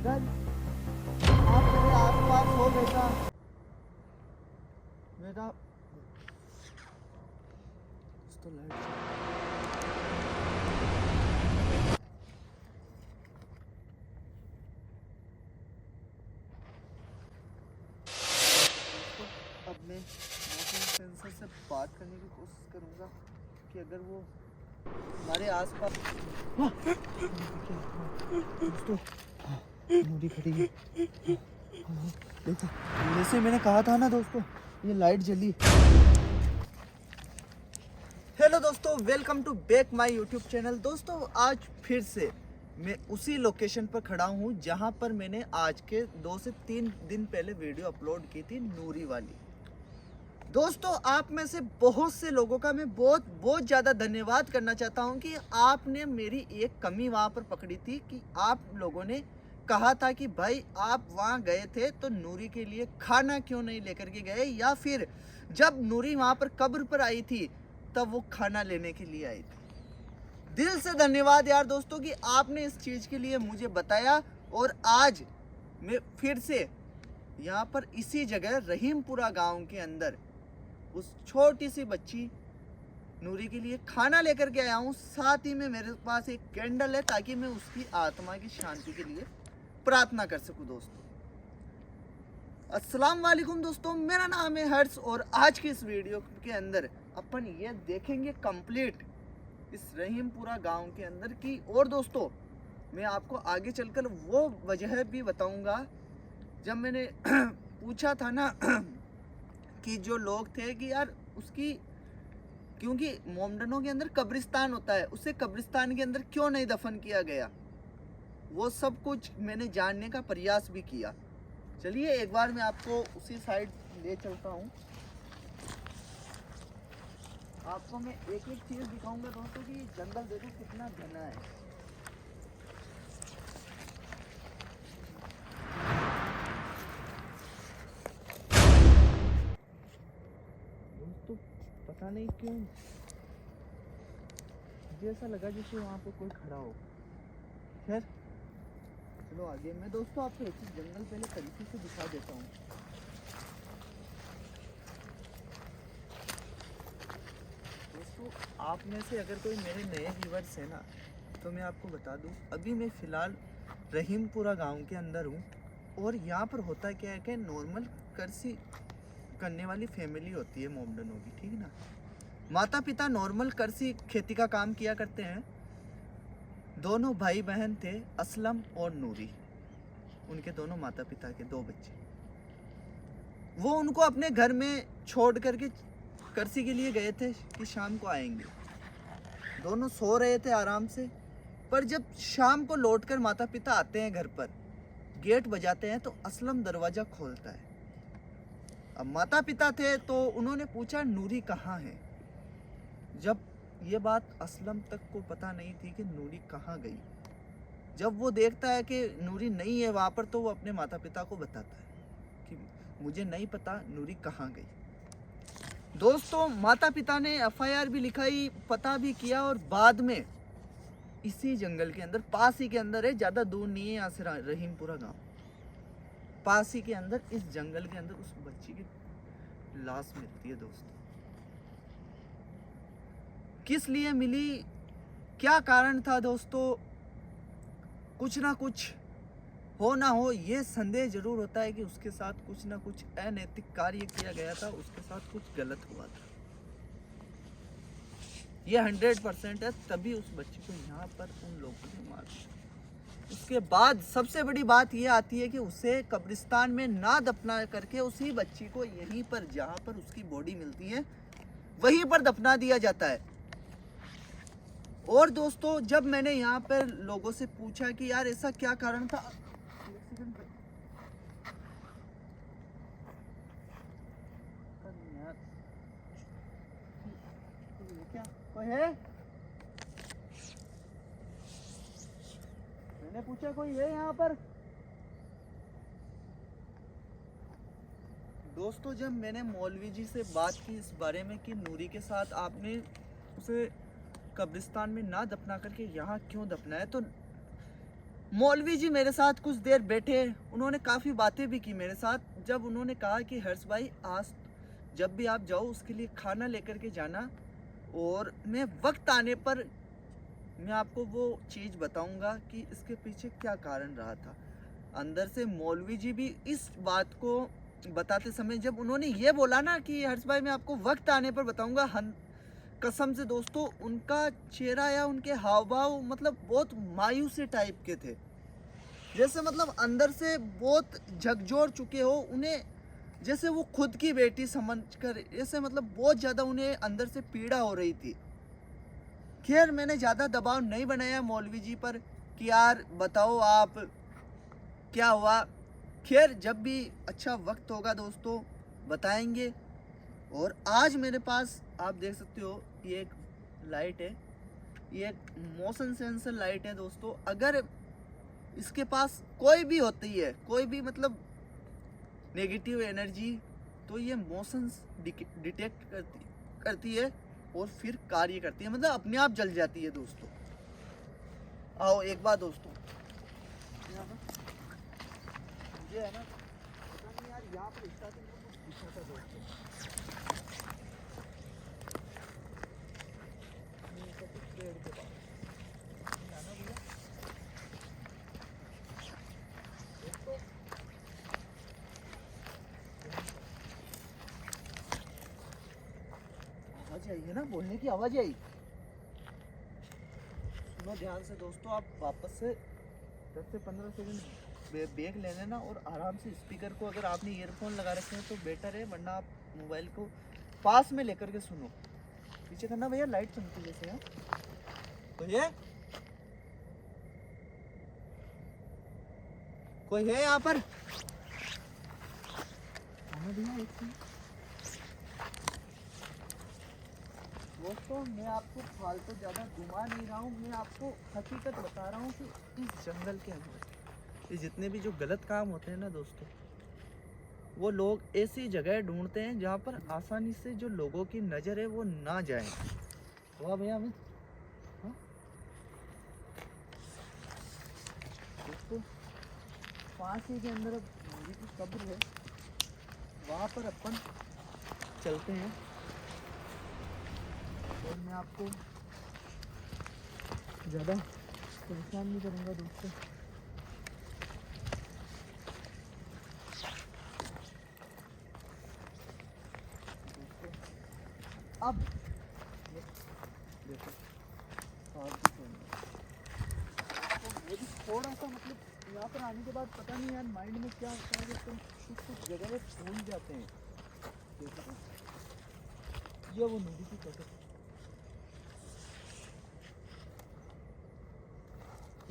अगर आप मेरे आसपास हो बेटा, बेटा तो लाइट अब मैं मोशन सेंसर से बात करने की कोशिश करूंगा कि अगर वो हमारे आसपास दोस्तों नूरी खड़ी है। देखो जैसे मैंने कहा था ना दोस्तों, ये लाइट जली। हेलो दोस्तों, welcome to back my YouTube channel. दोस्तों आज फिर से मैं उसी लोकेशन पर खड़ा हूँ जहाँ पर मैंने आज के 2 से 3 दिन पहले वीडियो अपलोड की थी, नूरी वाली। दोस्तों आप में से बहुत से लोगों का मैं बहुत ज़्यादा धन्यवाद करना चाहता हूं कि आपने मेरी एक कमी वहां पर पकड़ी थी कि आप लोगों ने कहा था कि भाई आप वहां गए थे तो नूरी के लिए खाना क्यों नहीं लेकर के गए, या फिर जब नूरी वहां पर कब्र पर आई थी तब वो खाना लेने के लिए आई थी। दिल से धन्यवाद यार दोस्तों कि आपने इस चीज़ के लिए मुझे बताया। और आज मैं फिर से यहाँ पर इसी जगह रहीमपुरा गांव के अंदर उस छोटी सी बच्ची नूरी के लिए खाना लेकर के आया हूँ। साथ ही में मेरे पास एक कैंडल है ताकि मैं उसकी आत्मा की शांति के लिए प्रार्थना कर सकूं। दोस्तों अस्सलाम वालेकुम दोस्तों, मेरा नाम है हर्ष और आज की इस वीडियो के अंदर अपन ये देखेंगे कंप्लीट इस रहीमपुरा गांव के अंदर की। और दोस्तों मैं आपको आगे चलकर वो वजह भी बताऊंगा जब मैंने पूछा था ना कि जो लोग थे कि यार उसकी, क्योंकि मोमडनों के अंदर कब्रिस्तान होता है, उसे कब्रिस्तान के अंदर क्यों नहीं दफन किया गया, वो सब कुछ मैंने जानने का प्रयास भी किया। चलिए एक बार मैं आपको उसी साइड ले चलता हूँ। आपको मैं एक एक चीज़ दिखाऊंगा दोस्तों कि जंगल देखो कितना घना है। दोस्तों पता नहीं क्यों मुझे ऐसा लगा जैसे वहाँ पे कोई खड़ा हो। खैर चलो आगे। मैं दोस्तों आपको एक चीज़ जंगल पहले तरीके से दिखा देता हूँ। दोस्तों आप में से अगर कोई मेरे नए व्यूवर्स है ना, तो मैं आपको बता दूँ अभी मैं फ़िलहाल रहीमपुरा गांव के अंदर हूँ। और यहाँ पर होता क्या है कि नॉर्मल कृषि करने वाली फैमिली होती है मोमडनों की, ठीक ना। माता पिता नॉर्मल कृषि खेती का काम किया करते हैं। दोनों भाई बहन थे, असलम और नूरी, उनके दोनों माता पिता के 2 बच्चे। वो उनको अपने घर में छोड़ करके कृषि के लिए गए थे कि शाम को आएंगे। दोनों सो रहे थे आराम से, पर जब शाम को लौटकर माता पिता आते हैं घर पर, गेट बजाते हैं तो असलम दरवाज़ा खोलता है। अब माता पिता थे तो उन्होंने पूछा नूरी कहाँ है। जब ये बात असलम तक को पता नहीं थी कि नूरी कहाँ गई, जब वो देखता है कि नूरी नहीं है वहाँ पर, तो वो अपने माता पिता को बताता है कि मुझे नहीं पता नूरी कहाँ गई। दोस्तों माता पिता ने एफआईआर भी लिखाई, पता भी किया, और बाद में इसी जंगल के अंदर, पास ही के अंदर है, ज़्यादा दूर नहीं है यहाँ से रहीमपुरा गाँव, पास ही के अंदर इस जंगल के अंदर उस बच्ची की लाश मिलती है। दोस्तों किस लिए मिली, क्या कारण था दोस्तों, कुछ ना कुछ हो ना हो ये संदेह जरूर होता है कि उसके साथ कुछ ना कुछ अनैतिक कार्य किया गया था, उसके साथ कुछ गलत हुआ था। ये 100% है, तभी उस बच्ची को यहाँ पर उन लोगों ने मार दिया। उसके बाद सबसे बड़ी बात ये आती है कि उसे कब्रिस्तान में ना दफना करके उसी बच्ची को यहीं पर, जहाँ पर उसकी बॉडी मिलती है, वहीं पर दफना दिया जाता है। और दोस्तों जब मैंने यहाँ पर लोगों से पूछा कि यार ऐसा क्या कारण था, क्या कोई है, मैंने पूछा कोई है यहाँ पर। दोस्तों जब मैंने मौलवी जी से बात की इस बारे में कि नूरी के साथ आपने उसे कब्रिस्तान में ना दफना करके यहाँ क्यों दफनाया, तो मौलवी जी मेरे साथ कुछ देर बैठे, उन्होंने काफ़ी बातें भी की मेरे साथ। जब उन्होंने कहा कि हर्ष भाई आज जब भी आप जाओ उसके लिए खाना लेकर के जाना, और मैं वक्त आने पर मैं आपको वो चीज़ बताऊंगा कि इसके पीछे क्या कारण रहा था। अंदर से मौलवी जी भी इस बात को बताते समय जब उन्होंने ये बोला ना कि हर्ष भाई मैं आपको वक्त आने पर बताऊंगा, कसम से दोस्तों उनका चेहरा या उनके हाव भाव मतलब बहुत मायूसी टाइप के थे, जैसे मतलब अंदर से बहुत झकझोर चुके हो उन्हें, जैसे वो खुद की बेटी समझकर, जैसे मतलब बहुत ज़्यादा उन्हें अंदर से पीड़ा हो रही थी। खैर मैंने ज़्यादा दबाव नहीं बनाया मौलवी जी पर कि यार बताओ आप क्या हुआ। खैर जब भी अच्छा वक्त होगा दोस्तों बताएंगे। और आज मेरे पास आप देख सकते हो ये एक लाइट है, ये एक मोशन सेंसर लाइट है दोस्तों। अगर इसके पास कोई भी होती है, कोई भी मतलब नेगेटिव एनर्जी, तो ये मोशंस डिटेक्ट करती है और फिर कार्य करती है, मतलब अपने आप जल जाती है दोस्तों। आओ एक बार दोस्तों, मुझे है ना पता नहीं यार यहाँ पर स्टार्टिंग में कुछ दिखा था दोस्तों। पेड़ के पास आना भैया दोस्तों, आवाज आई है ना, बोलने की आवाज आई। सुनो ध्यान से दोस्तों, आप वापस से 10 से 15 सेकंड ब्रेक ले लेना और आराम से स्पीकर को, अगर आपने ईयरफोन लगा रखे हैं तो बेटर है, वरना आप मोबाइल को पास में लेकर के सुनो। पीछे करना भैया, लाइट चमकी जैसे है भैया। कोई है यहाँ पर? भैया एक दोस्तों, मैं आपको फालतू ज़्यादा घुमा नहीं रहा हूँ, मैं आपको हकीकत बता रहा हूँ कि इस जंगल के अंदर ये जितने भी जो गलत काम होते हैं ना दोस्तों, वो लोग ऐसी जगह ढूंढते हैं जहाँ पर आसानी से जो लोगों की नज़र है वो ना जाए। वाह भैया अमित, हाँ दोस्तों पास ही के अंदर अब मेरी की कब्र है, वहाँ पर अपन चलते हैं और मैं आपको ज़्यादा परेशान नहीं करूँगा दोस्तों। अब देखो मुझे थोड़ा सा मतलब यहाँ पर आने के बाद पता नहीं यार माइंड में क्या होता है कि तुम कुछ जगह भूल जाते हैं। देखो ये वो नदी की कटर,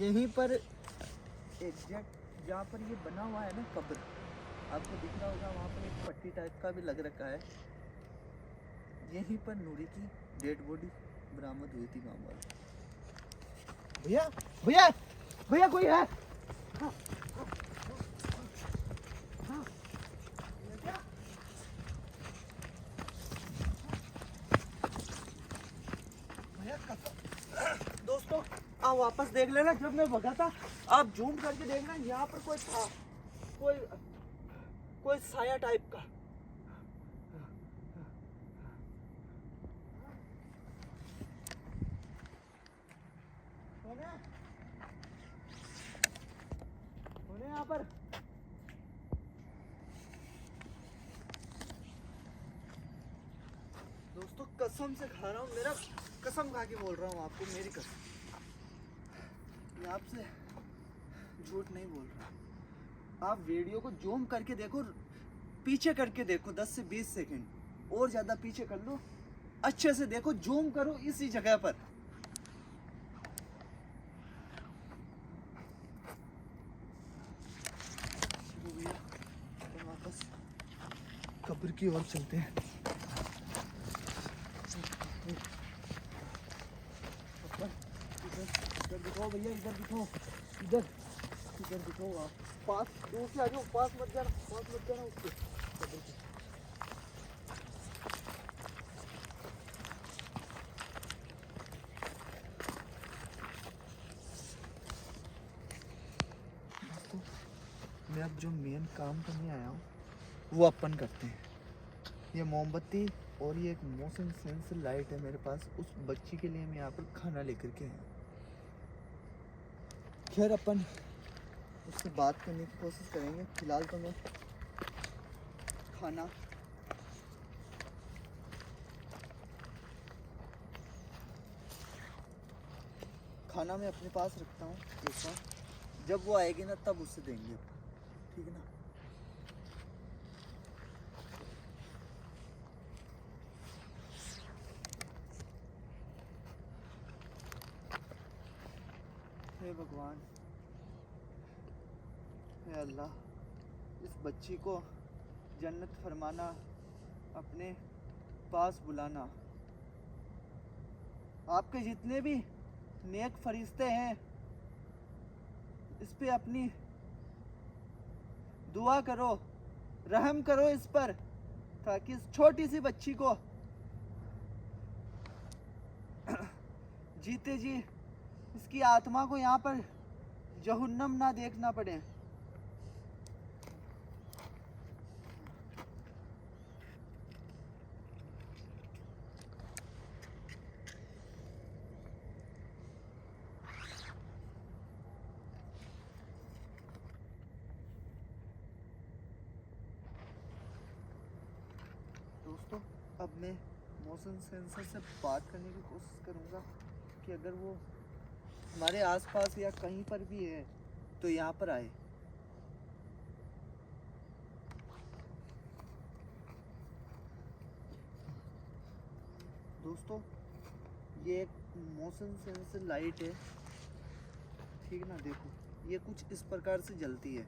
यहीं पर एग्जैक्ट जहाँ पर ये बना हुआ है ना कब्र, आपको दिख रहा होगा वहाँ पर एक पट्टी टाइप का भी लग रखा है। यहीं पर नूरी की डेड बॉडी बरामद हुई थी गाँव वाले। भैया भैया भैया कोई है? हाँ, हाँ, भैया दोस्तों आप वापस देख लेना, जब मैं भगा था आप जूम करके देखना, यहाँ पर कोई था, कोई साया टाइप का। यहाँ पर दोस्तों कसम से खा रहा हूँ, मेरा कसम खा के बोल रहा हूँ आपको, मेरी कसम, मैं आपसे झूठ नहीं बोल रहा। आप वीडियो को जूम करके देखो, पीछे करके देखो 10 से 20 सेकंड और ज़्यादा पीछे कर लो, अच्छे से देखो, जूम करो इसी जगह पर। वापस कब्र की ओर चलते हैं। इधर दिखाओ भैया, इधर दिखाओ, इधर दिखाओ, आप पास दूर से आ जाओ, पास मत जाना उसके। मैं अब जो मेन काम करने आया हूँ वो अपन करते हैं। ये मोमबत्ती और ये एक मोशन सेंसर लाइट है मेरे पास, उस बच्ची के लिए मैं यहाँ पर खाना लेकर के आया हूँ। खैर अपन उससे बात करने की कोशिश करेंगे। फिलहाल तो मैं खाना मैं अपने पास रखता हूँ। एक बार जब वो आएगी ना तब उससे देंगे, ठीक है ना। हे भगवान, हे अल्लाह, इस बच्ची को जन्नत फरमाना, अपने पास बुलाना। आपके जितने भी नेक फरिश्ते हैं इस पे अपनी दुआ करो, रहम करो इस पर, ताकि इस छोटी सी बच्ची को जीते जी इसकी आत्मा को यहाँ पर जहन्नम ना देखना पड़े। दोस्तों अब मैं मोशन सेंसर से बात करने की कोशिश करूँगा कि अगर वो हमारे आसपास या कहीं पर भी है तो यहाँ पर आए। दोस्तों ये एक मोशन सेंसर लाइट है, ठीक ना। देखो ये कुछ इस प्रकार से जलती है।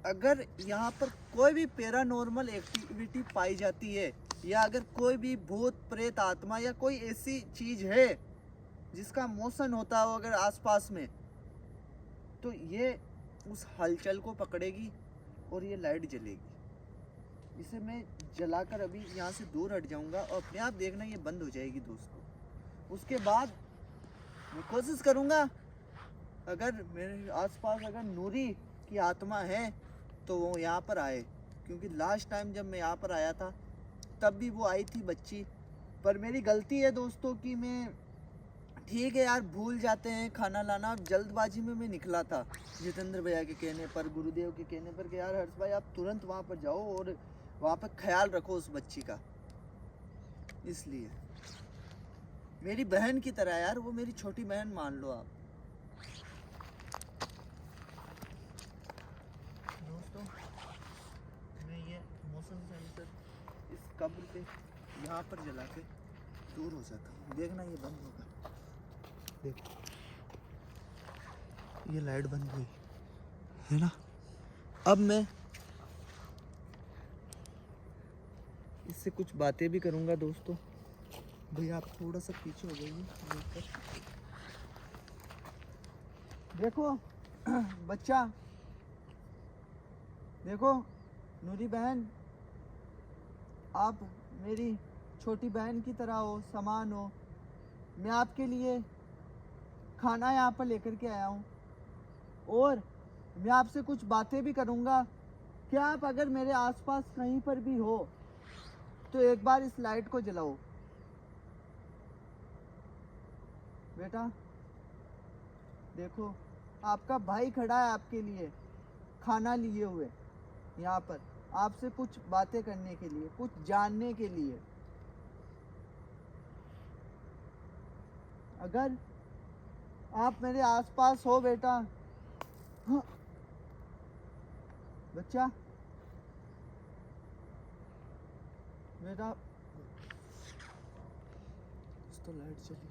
अगर यहाँ पर कोई भी पैरानॉर्मल एक्टिविटी पाई जाती है या अगर कोई भी भूत प्रेत आत्मा या कोई ऐसी चीज है जिसका मोशन होता हो अगर आसपास में, तो ये उस हलचल को पकड़ेगी और ये लाइट जलेगी। इसे मैं जलाकर अभी यहाँ से दूर हट जाऊंगा और अपने आप देखना ये बंद हो जाएगी दोस्तों। उसके बाद मैं कोशिश करूंगा अगर मेरे आसपास अगर नूरी की आत्मा है तो वो यहाँ पर आए, क्योंकि लास्ट टाइम जब मैं यहाँ पर आया था तब भी वो आई थी बच्ची। पर मेरी गलती है दोस्तों कि मैं, ठीक है यार, भूल जाते हैं खाना लाना, जल्दबाजी में मैं निकला था जितेंद्र भैया के कहने पर, गुरुदेव के कहने पर कि यार हर्ष भाई आप तुरंत वहाँ पर जाओ और वहाँ पर ख्याल रखो उस बच्ची का। इसलिए मेरी बहन की तरह यार, वो मेरी छोटी बहन मान लो आप। दोस्तों मैं ये मोशन सेंसर इस कब्र पे यहाँ पर जला के दूर हो जाता हूँ। देखना ये बंद होगा, देखो ये लाइट बंद हुई है ना। अब मैं इससे कुछ बातें भी करूँगा दोस्तों। भैया आप थोड़ा सा पीछे हो जाइए। देखो बच्चा, देखो नूरी बहन, आप मेरी छोटी बहन की तरह हो, समान हो। मैं आपके लिए खाना यहाँ पर लेकर के आया हूँ और मैं आपसे कुछ बातें भी करूँगा। क्या आप अगर मेरे आसपास कहीं पर भी हो तो एक बार इस लाइट को जलाओ। बेटा देखो आपका भाई खड़ा है आपके लिए खाना लिए हुए यहाँ पर, आपसे कुछ बातें करने के लिए, कुछ जानने के लिए। अगर आप मेरे आसपास हो बेटा, हाँ, बच्चा बेटा, तो लाइट चली।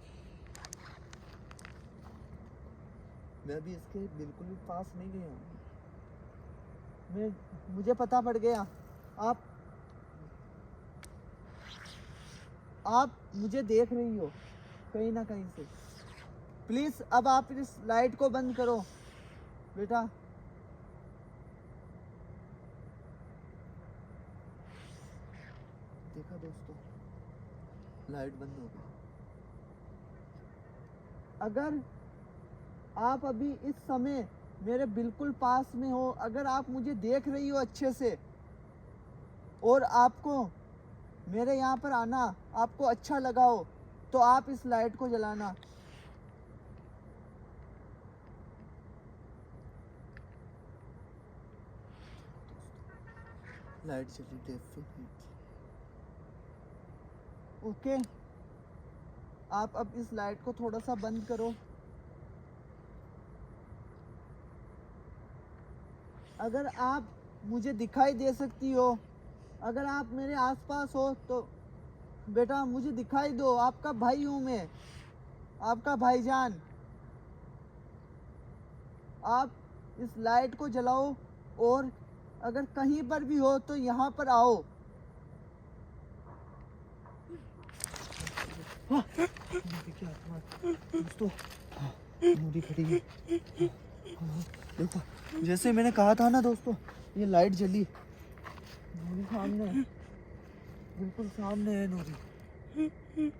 मैं अभी इसके बिल्कुल भी पास नहीं गया हूँ। मुझे पता पड़ गया आप मुझे देख रही हो कहीं ना कहीं से। प्लीज अब आप इस लाइट को बंद करो बेटा। देखा दोस्तों, लाइट बंद हो गई। अगर आप अभी इस समय मेरे बिल्कुल पास में हो, अगर आप मुझे देख रही हो अच्छे से और आपको मेरे यहाँ पर आना आपको अच्छा लगा हो, तो आप इस लाइट को जलाना। लाइट चली डेफिनेटली। ओके, आप अब इस लाइट को थोड़ा सा बंद करो। अगर आप मुझे दिखाई दे सकती हो, अगर आप मेरे आसपास हो तो बेटा मुझे दिखाई दो, आपका भाई हूँ मैं, आपका भाईजान। आप इस लाइट को जलाओ और अगर कहीं पर भी हो तो यहाँ पर आओ। हाँ, दोस्तों नूरी खड़ी है। हाँ, देखो जैसे मैंने कहा था ना दोस्तों, ये लाइट जली, नूरी सामने है, बिल्कुल सामने है नूरी।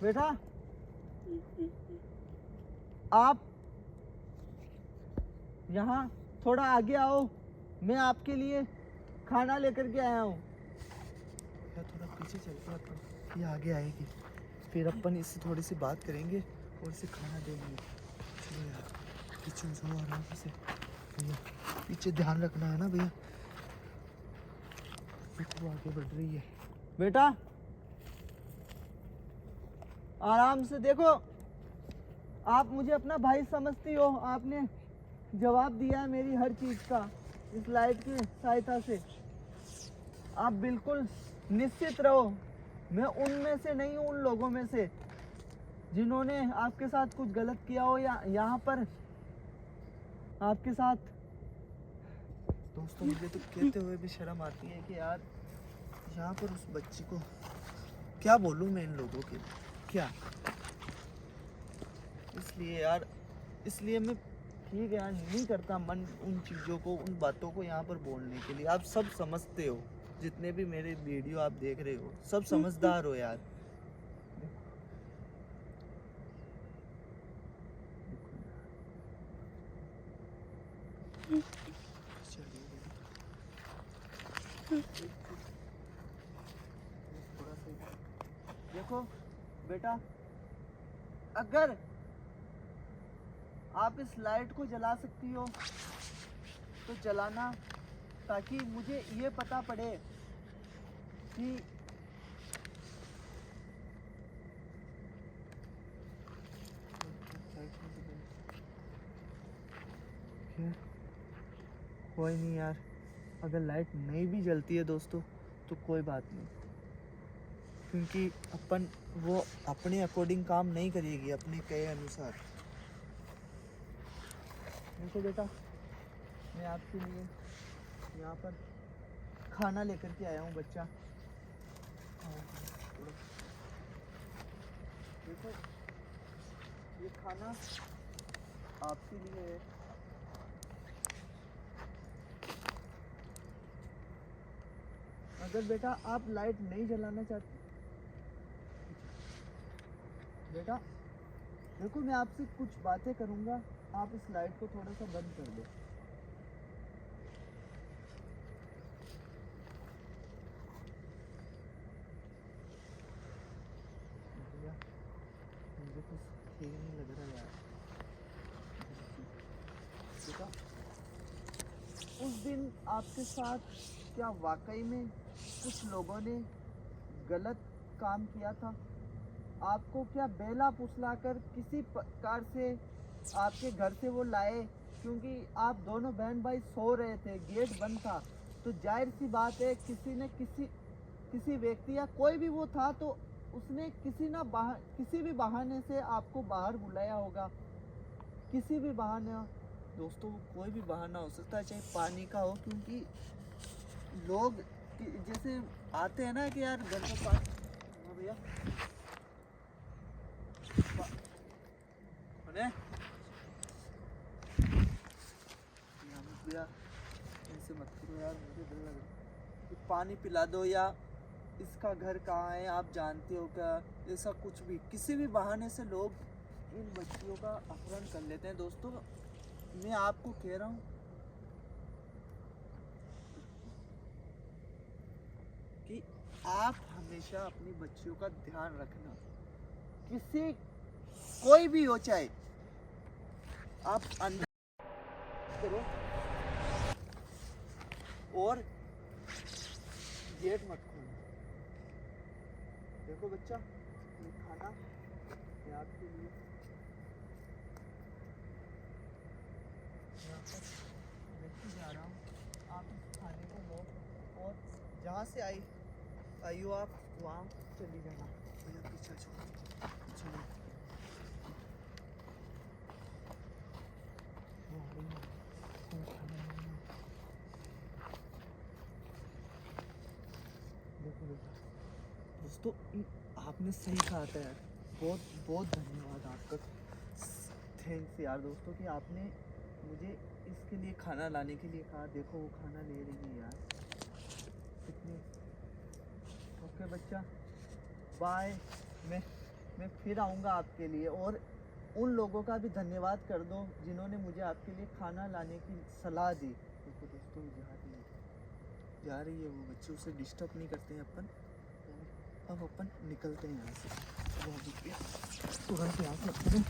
बेटा आप यहाँ थोड़ा आगे आओ, मैं आपके लिए खाना लेकर के आया हूँ। थोड़ा पीछे चलते हैं अपन, ये आगे आएगी, फिर अपन इससे थोड़ी सी बात करेंगे और इसे खाना देंगे। चलो यार पीछे जाओ आराम से भैया, पीछे ध्यान रखना है ना भैया। वो आगे बढ़ रही है। बेटा आराम से देखो, आप मुझे अपना भाई समझती हो, आपने जवाब दिया है मेरी हर चीज़ का इस लाइट की सहायता से। आप बिल्कुल निश्चित रहो, मैं उनमें से नहीं हूँ, उन लोगों में से जिन्होंने आपके साथ कुछ गलत किया हो या यहाँ पर आपके साथ। दोस्तों मुझे तो कहते हुए भी शर्म आती है कि यार यहाँ पर उस बच्ची को क्या बोलूँ मैं इन लोगों के क्या। इसलिए यार, इसलिए मैं ठीक है यार नहीं करता मन उन चीज़ों को, उन बातों को यहाँ पर बोलने के लिए। आप सब समझते हो, जितने भी मेरे वीडियो आप देख रहे हो सब समझदार हो यार। देखो बेटा, अगर आप इस लाइट को जला सकती हो तो जलाना, ताकि मुझे ये पता पड़े कि कोई नहीं यार, अगर लाइट नहीं भी जलती है दोस्तों तो कोई बात नहीं, क्योंकि अपन वो अपने अकॉर्डिंग काम नहीं करेगी, अपने कहे अनुसार। देखो बेटा, मैं आपके लिए यहाँ पर खाना लेकर के आया हूँ बच्चा। देखो ये खाना आपके लिए है। अगर बेटा आप लाइट नहीं जलाना चाहते, बेटा देखो मैं आपसे कुछ बातें करूँगा, आप इस लाइट को थोड़ा सा बंद कर दो। भैया मुझे कुछ ठीक नहीं लग रहा यार। बेटा उस दिन आपके साथ क्या वाकई में कुछ लोगों ने गलत काम किया था? आपको क्या बेला फुसलाकर किसी प्रकार से आपके घर से वो लाए? क्योंकि आप दोनों बहन भाई सो रहे थे, गेट बंद था, तो जाहिर सी बात है किसी ने किसी व्यक्ति या कोई भी वो था तो उसने किसी भी बहाने से आपको बाहर बुलाया होगा, किसी भी बहाने। दोस्तों कोई भी बहाना हो सकता है, चाहे पानी का हो, क्योंकि लोग जैसे आते हैं ना कि यार घर का पानी। हाँ भैया भैया ऐसे मत करो यार, मुझे डर लग रहा है। पानी पिला दो, या इसका घर कहाँ है आप जानते हो क्या, ऐसा कुछ भी, किसी भी बहाने से लोग इन बच्चियों का अपहरण कर लेते हैं। दोस्तों मैं आपको कह रहा हूँ कि आप हमेशा अपनी बच्चियों का ध्यान रखना। किसी कोई भी हो, चाहे आप अंदर करो और गेट मत खोलो। देखो बच्चा, ये खाना मैं आपके लिए यहाँ पर लेके जा रहा हूँ। आप इस खाने को लो और जहाँ से आई हो आप वहाँ चली जाना। भैया पीछे छोड़ो, चलो। वो आ रही है, कोई खाना नहीं है। देखो देखो दोस्तों, आपने सही कहा था यार। बहुत बहुत धन्यवाद आपका। थैंक्स यार दोस्तों कि आपने मुझे इसके लिए खाना लाने के लिए कहा। देखो वो खाना ले रही है यार, कितनी। ओके बच्चा, बाय। मैं फिर आऊँगा आपके लिए। और उन लोगों का भी धन्यवाद कर दो जिन्होंने मुझे आपके लिए खाना लाने की सलाह दी। देखो दोस्तों, जा रही है वो बच्चे, उसे डिस्टर्ब नहीं करते हैं अपन। अब अपन निकलते हैं यहाँ से। वो तुरंत यहाँ से अपन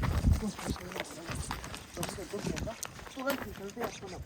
तुरंत निकलते हैं अपन अब।